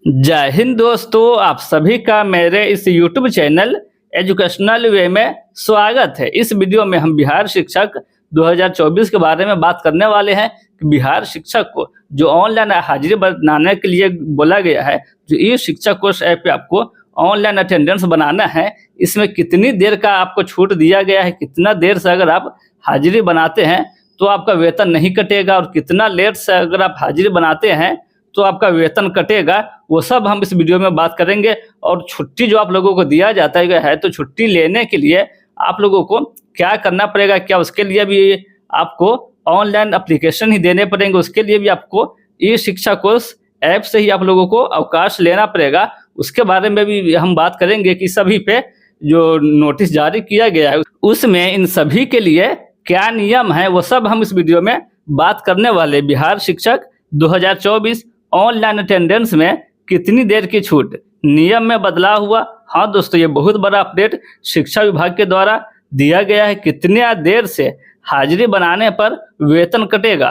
जय हिंद दोस्तों, आप सभी का मेरे इस YouTube चैनल एजुकेशनल वे में स्वागत है। इस वीडियो में हम बिहार शिक्षक 2024 के बारे में बात करने वाले हैं कि बिहार शिक्षक को जो ऑनलाइन हाजिरी बनाने के लिए बोला गया है, जो ई शिक्षा कोर्स ऐप पे आपको ऑनलाइन अटेंडेंस बनाना है, इसमें कितनी देर का आपको छूट दिया गया है, कितना देर से अगर आप हाजिरी बनाते हैं तो आपका वेतन नहीं कटेगा और कितना लेट से अगर आप हाजिरी बनाते हैं तो आपका वेतन कटेगा, वो सब हम इस वीडियो में बात करेंगे। और छुट्टी जो आप लोगों को दिया जाता है तो छुट्टी लेने के लिए आप लोगों को क्या करना पड़ेगा, क्या उसके लिए भी आपको ऑनलाइन एप्लीकेशन ही देने पड़ेंगे, उसके लिए भी आपको ई शिक्षा कोर्स ऐप से ही आप लोगों को अवकाश लेना पड़ेगा। उसके बारे में भी हम बात करेंगे कि सभी पे जो नोटिस जारी किया गया है उसमें इन सभी के लिए क्या नियम है, वो सब हम इस वीडियो में बात करने वाले। बिहार शिक्षक 2024 ऑनलाइन अटेंडेंस में कितनी देर की छूट, नियम में बदलाव हुआ। हाँ दोस्तों, ये बहुत बड़ा अपडेट शिक्षा विभाग के द्वारा दिया गया है। कितने देर से हाजिरी बनाने पर वेतन कटेगा,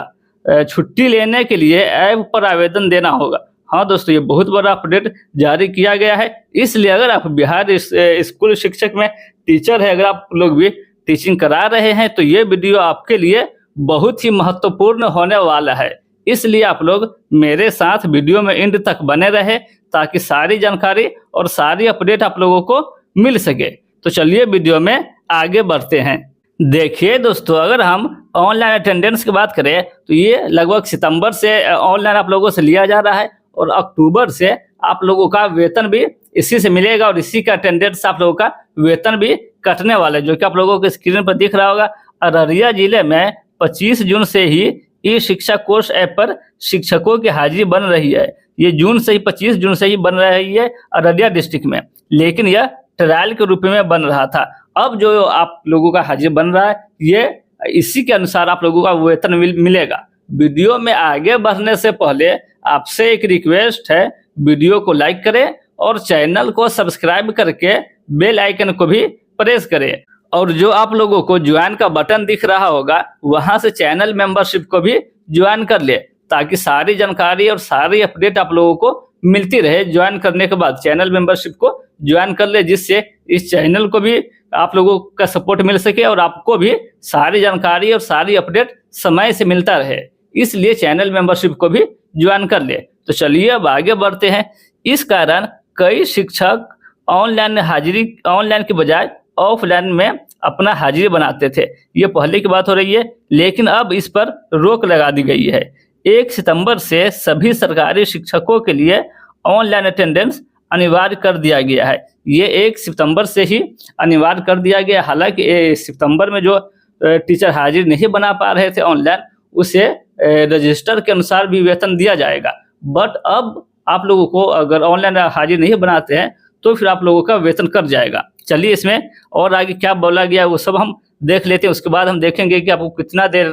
छुट्टी लेने के लिए ऐप पर आवेदन देना होगा। हाँ दोस्तों, ये बहुत बड़ा अपडेट जारी किया गया है। इसलिए अगर आप बिहार स्कूल शिक्षक में टीचर है, अगर आप लोग भी टीचिंग करा रहे हैं तो ये वीडियो आपके लिए बहुत ही महत्वपूर्ण होने वाला है। इसलिए आप लोग मेरे साथ वीडियो में एंड तक बने रहे ताकि सारी जानकारी और सारी अपडेट आप लोगों को मिल सके। तो चलिए वीडियो में आगे बढ़ते हैं। देखिए दोस्तों, अगर हम ऑनलाइन अटेंडेंस की बात करें तो ये लगभग सितंबर से ऑनलाइन आप लोगों से लिया जा रहा है और अक्टूबर से आप लोगों का वेतन भी इसी से मिलेगा और इसी का अटेंडेंस आप लोगों का वेतन भी कटने वाला है, जो कि आप लोगों के स्क्रीन पर दिख रहा होगा। अररिया जिले में 25 जून से ही ई शिक्षा कोर्स ऐप पर शिक्षकों की हाजिरी बन रही है। ये 25 जून से ही बन रही है अररिया डिस्ट्रिक्ट में, लेकिन यह ट्रायल के रूप में बन रहा था। अब जो आप लोगों का हाजिरी बन रहा है, ये इसी के अनुसार आप लोगों का वेतन मिलेगा। वीडियो में आगे बढ़ने से पहले आपसे एक रिक्वेस्ट है, वीडियो को लाइक करें और चैनल को सब्सक्राइब करके बेल आइकन को भी प्रेस करें। और जो आप लोगों को ज्वाइन का बटन दिख रहा होगा, वहां से चैनल मेंबरशिप को भी ज्वाइन कर ले ताकि सारी जानकारी और सारी अपडेट आप लोगों को मिलती रहे। ज्वाइन करने के बाद चैनल मेंबरशिप को ज्वाइन कर ले, जिससे इस चैनल को भी आप लोगों का सपोर्ट मिल सके और आपको भी सारी जानकारी और सारी अपडेट समय से मिलता रहे। इसलिए चैनल मेंबरशिप को भी ज्वाइन कर ले। तो चलिए अब आगे बढ़ते हैं। इस कारण कई शिक्षक ऑनलाइन की बजाय ऑफलाइन में अपना हाजिरी बनाते थे। ये पहले की बात हो रही है, लेकिन अब इस पर रोक लगा दी गई है। 1 सितंबर से सभी सरकारी शिक्षकों के लिए ऑनलाइन अटेंडेंस अनिवार्य कर दिया गया है। ये 1 सितंबर से ही अनिवार्य कर दिया गया। हालांकि सितंबर में जो टीचर हाजिरी नहीं बना पा रहे थे ऑनलाइन, उसे रजिस्टर के अनुसार भी वेतन दिया जाएगा। बट अब आप लोगों को अगर ऑनलाइन हाजिरी नहीं बनाते हैं तो फिर आप लोगों का वेतन कट जाएगा। चलिए इसमें और आगे क्या बोला गया वो सब हम देख लेते हैं। उसके बाद हम देखेंगे कि आपको कितना देर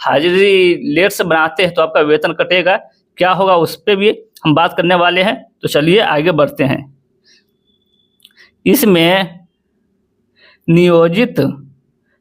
हाजिरी लेट से बनाते हैं तो आपका वेतन कटेगा, क्या होगा उस पर भी हम बात करने वाले हैं। तो चलिए आगे बढ़ते हैं। इसमें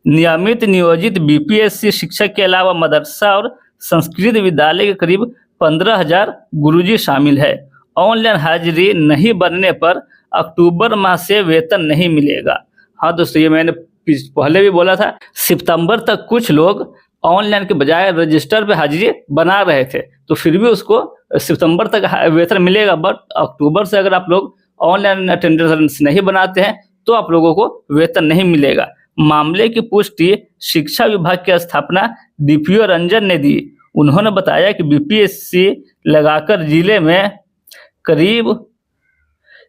नियमित नियोजित बीपीएससी शिक्षक के अलावा मदरसा और संस्कृत विद्यालय के करीब 15,000 गुरुजी शामिल है। ऑनलाइन हाजिरी नहीं बनने पर अक्टूबर माह से वेतन नहीं मिलेगा। हाँ दोस्तों, ये मैंने पहले भी बोला था। सितंबर तक कुछ लोग ऑनलाइन के बजाय रजिस्टर पे हाजिरी बना रहे थे, तो फिर भी उसको सितंबर तक वेतन मिलेगा। बट अक्टूबर से अगर आप लोग ऑनलाइन अटेंडेंस नहीं बनाते हैं तो आप लोगों को वेतन नहीं मिलेगा। मामले की पुष्टि शिक्षा विभाग की स्थापना डीपीओ रंजन ने दी। उन्होंने बताया कि बीपीएससी लगाकर जिले में करीब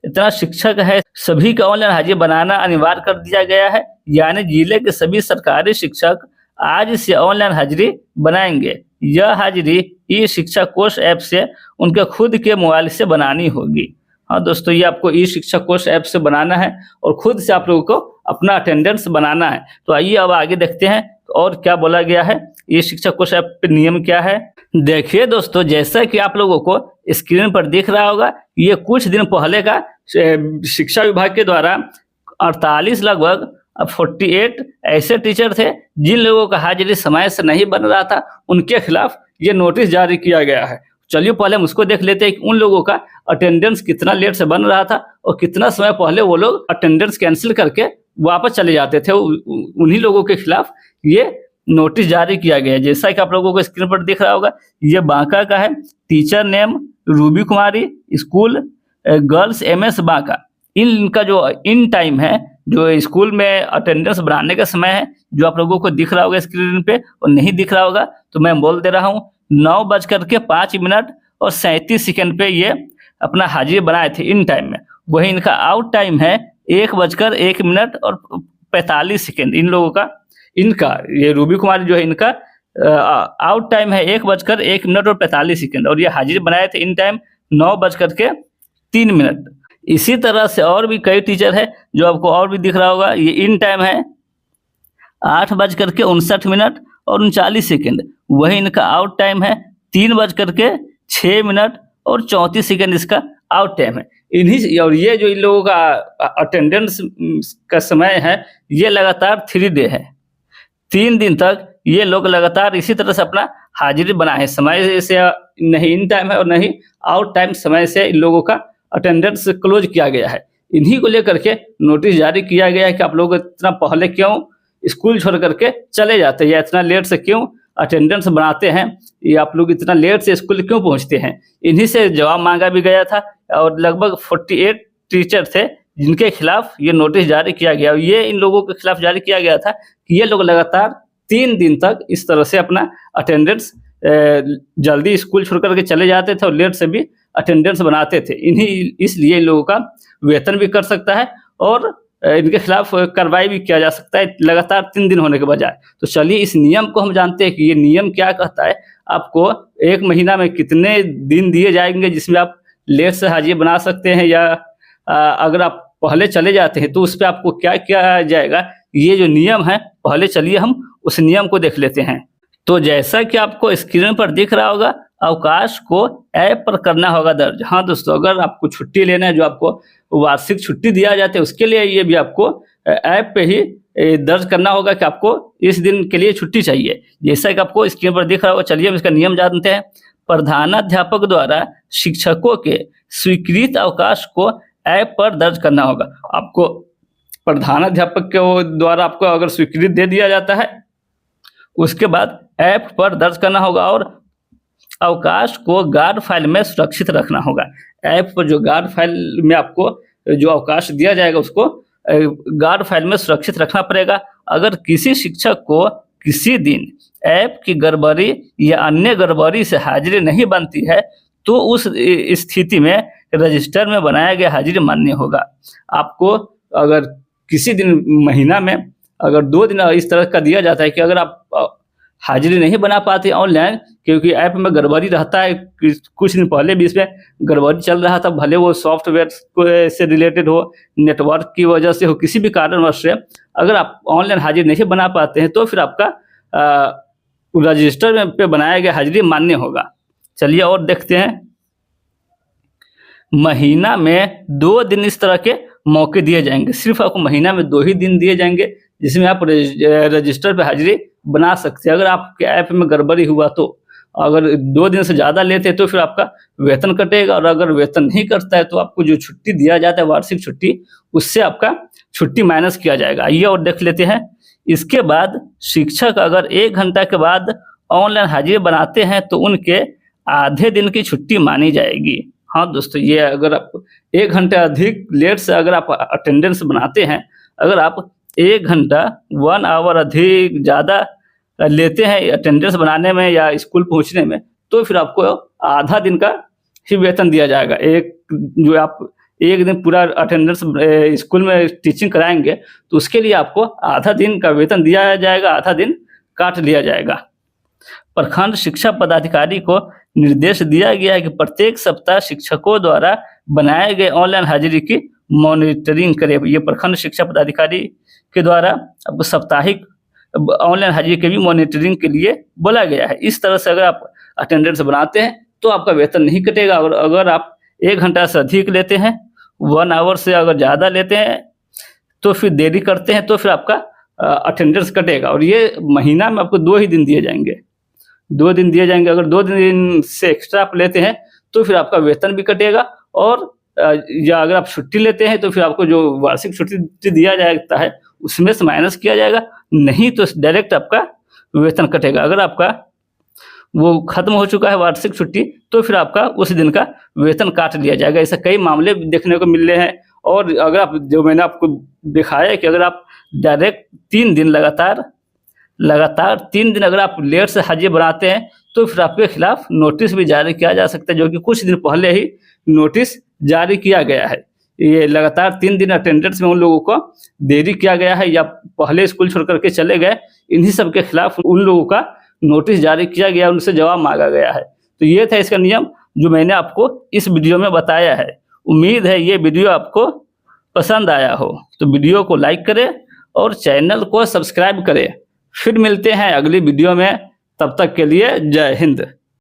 इतना शिक्षक है, सभी का ऑनलाइन हाजिरी बनाना अनिवार्य कर दिया गया है। यानी जिले के सभी सरकारी शिक्षक आज से ऑनलाइन हाजिरी बनाएंगे। यह हाजिरी ई शिक्षा कोर्स ऐप से उनके खुद के मोबाइल से बनानी होगी। हाँ दोस्तों, ये आपको ई शिक्षा कोर्स ऐप से बनाना है और खुद से आप लोगों को अपना अटेंडेंस बनाना है। तो आइए अब आगे देखते हैं और क्या बोला गया है। ई शिक्षा कोर्स ऐप पे नियम क्या है। देखिए दोस्तों, जैसा कि आप लोगों को स्क्रीन पर दिख रहा होगा, ये कुछ दिन पहले का शिक्षा विभाग के द्वारा 48 लगभग 48 ऐसे टीचर थे जिन लोगों का हाजिरी समय से नहीं बन रहा था, उनके खिलाफ ये नोटिस जारी किया गया है। चलिए पहले हम उसको देख लेते हैं कि उन लोगों का अटेंडेंस कितना लेट से बन रहा था और कितना समय पहले वो लोग अटेंडेंस कैंसिल करके वापस चले जाते थे। उन्हीं लोगों के खिलाफ ये नोटिस जारी किया गया है। जैसा कि आप लोगों को स्क्रीन पर दिख रहा होगा, ये बांका का है। टीचर नेम रूबी कुमारी, स्कूल गर्ल्स MS बांका। इनका जो इन टाइम है, जो स्कूल में अटेंडेंस बनाने का समय है, जो आप लोगों को दिख रहा होगा स्क्रीन पे और नहीं दिख रहा होगा तो मैं बोल दे रहा हूँ, 9:05 और 37 सेकंड पे ये अपना हाजिरी बनाए थे इन टाइम में। वही इनका आउट टाइम है 1:01 और 45 सेकंड। इन लोगों का, इनका ये रूबी कुमारी जो है, इनका आउट टाइम है 1:01 और 45 सेकंड और ये हाजिरी बनाए थे इन टाइम 9:03। इसी तरह से और भी कई टीचर है जो आपको और भी दिख रहा होगा। ये इन टाइम है 8:59 और 39 सेकंड। वही इनका आउट टाइम है 3:06 और 34 सेकंड इसका आउट टाइम है। इन्हीं और ये जो इन लोगों का अटेंडेंस का समय है, ये लगातार 3 डे है। 3 दिन तक ये लोग लगातार इसी तरह से अपना हाजिरी बनाए हैं। समय से नहीं इन टाइम है और नहीं आउट टाइम समय से इन लोगों का अटेंडेंस क्लोज किया गया है। इन्हीं को लेकर के नोटिस जारी किया गया है कि आप लोग इतना पहले क्यों स्कूल छोड़ करके चले जाते हैं या इतना लेट से क्यों अटेंडेंस बनाते हैं, या आप लोग इतना लेट से स्कूल क्यों पहुंचते हैं। इन्हीं से जवाब मांगा भी गया था और लगभग 48 टीचर थे जिनके खिलाफ ये नोटिस जारी किया गया। ये इन लोगों के खिलाफ जारी किया गया था कि ये लोग लगातार 3 दिन तक इस तरह से अपना अटेंडेंस जल्दी स्कूल छोड़ करके चले जाते थे और लेट से भी अटेंडेंस बनाते थे। इन्हीं इसलिए इन लोगों का वेतन भी कर सकता है और इनके खिलाफ कार्रवाई भी किया जा सकता है लगातार 3 दिन होने के बजाय। तो चलिए इस नियम को हम जानते हैं कि ये नियम क्या कहता है। आपको 1 महीना में कितने दिन दिए जाएंगे जिसमें आप लेट से हाजिरी बना सकते हैं, या अगर आप पहले चले जाते हैं तो उस पर आपको क्या किया जाएगा। ये जो नियम है, पहले चलिए हम उस नियम को देख लेते हैं। तो जैसा कि आपको स्क्रीन पर दिख रहा होगा, अवकाश को ऐप पर करना होगा दर्ज। हाँ दोस्तों, अगर आपको छुट्टी लेना है, जो आपको वार्षिक छुट्टी दिया जाता है, उसके लिए ये भी आपको ऐप पे ही दर्ज करना होगा कि आपको इस दिन के लिए छुट्टी चाहिए। जैसा कि आपको स्क्रीन पर दिख रहा होगा, चलिए हम इसका नियम जानते हैं। प्रधानाध्यापक द्वारा शिक्षकों के स्वीकृत अवकाश को ऐप पर दर्ज करना होगा। आपको प्रधानाध्यापक के द्वारा आपको अगर स्वीकृति दे दिया जाता है, उसके बाद ऐप पर दर्ज करना होगा और अवकाश को गार्ड फाइल में सुरक्षित रखना होगा। ऐप पर जो गार्ड फाइल में आपको जो अवकाश दिया जाएगा, उसको गार्ड फाइल में सुरक्षित रखना पड़ेगा। अगर किसी शिक्षक को किसी दिन ऐप की गड़बड़ी या अन्य गड़बड़ी से हाजिरी नहीं बनती है तो उस स्थिति में रजिस्टर में बनाया गया हाजिरी मान्य होगा। आपको अगर किसी दिन महीना में अगर 2 दिन इस तरह का दिया जाता है कि अगर आप हाजिरी नहीं बना पाते ऑनलाइन, क्योंकि ऐप में गड़बड़ी रहता है, कुछ दिन पहले भी इसमें गड़बड़ी चल रहा था, भले वो सॉफ्टवेयर से रिलेटेड हो, नेटवर्क की वजह से हो, किसी भी कारणवश से अगर आप ऑनलाइन हाजिरी नहीं बना पाते हैं तो फिर आपका रजिस्टर पे बनाया गया हाजिरी मान्य होगा। चलिए और देखते हैं। महीना में 2 दिन इस तरह के मौके दिए जाएंगे। सिर्फ आपको महीना में 2 ही दिन दिए जाएंगे जिसमें आप रजिस्टर पे हाजिरी बना सकते हैं। अगर आपके ऐप में गड़बड़ी हुआ तो अगर 2 दिन से ज़्यादा लेते हैं तो फिर आपका वेतन कटेगा, और अगर वेतन नहीं कटता है तो आपको जो छुट्टी दिया जाता है वार्षिक छुट्टी, उससे आपका छुट्टी माइनस किया जाएगा। आइए और देख लेते हैं। इसके बाद शिक्षक अगर 1 घंटा के बाद ऑनलाइन हाजिरी बनाते हैं तो उनके आधे दिन की छुट्टी मानी जाएगी। हाँ दोस्तों, ये अगर आप 1 घंटा अधिक लेट से अगर आप अटेंडेंस बनाते हैं, अगर आप 1 घंटा 1 आवर अधिक ज़्यादा लेते हैं अटेंडेंस बनाने में या स्कूल पहुंचने में, तो फिर आपको आधा दिन का ही वेतन दिया जाएगा। जो आप 1 दिन पूरा अटेंडेंस स्कूल में टीचिंग कराएंगे तो उसके लिए आपको आधा दिन का वेतन दिया जाएगा, आधा दिन काट लिया जाएगा। प्रखंड शिक्षा पदाधिकारी को निर्देश दिया गया है कि प्रत्येक सप्ताह शिक्षकों द्वारा बनाए गए ऑनलाइन हाजिरी की मॉनिटरिंग करें। ये प्रखंड शिक्षा पदाधिकारी के द्वारा आपको साप्ताहिक ऑनलाइन हाजिरी के भी मॉनिटरिंग के लिए बोला गया है। इस तरह से अगर आप अटेंडेंस बनाते हैं तो आपका वेतन नहीं कटेगा, और अगर आप 1 घंटा से अधिक लेते हैं, 1 आवर से अगर ज़्यादा लेते हैं तो फिर देरी करते हैं तो फिर आपका अटेंडेंस कटेगा। और ये महीना में आपको 2 ही दिन दिए जाएंगे। 2 दिन दिए जाएंगे। अगर 2 दिन से एक्स्ट्रा आप लेते हैं तो फिर आपका वेतन भी कटेगा, और या अगर आप छुट्टी लेते हैं तो फिर आपको जो वार्षिक छुट्टी दिया जाता है उसमें से माइनस किया जाएगा, नहीं तो डायरेक्ट आपका वेतन कटेगा। अगर आपका वो खत्म हो चुका है वार्षिक छुट्टी तो फिर आपका उस दिन का वेतन काट लिया जाएगा। ऐसे कई मामले देखने को मिल रहे हैं। और अगर आप, जो मैंने आपको दिखाया है कि अगर आप डायरेक्ट 3 दिन लगातार 3 दिन अगर आप लेट से हाजिरी बनाते हैं तो फिर आपके खिलाफ नोटिस भी जारी किया जा सकता है, जो कि कुछ दिन पहले ही नोटिस जारी किया गया है। ये लगातार 3 दिन अटेंडेंस में उन लोगों को देरी किया गया है या पहले स्कूल छोड़ करके चले गए, इन्हीं सब के खिलाफ उन लोगों का नोटिस जारी किया गया, उनसे जवाब मांगा गया है। तो ये था इसका नियम जो मैंने आपको इस वीडियो में बताया है। उम्मीद है ये वीडियो आपको पसंद आया हो, तो वीडियो को लाइक करें और चैनल को सब्सक्राइब करें। फिर मिलते हैं अगली वीडियो में, तब तक के लिए जय हिंद।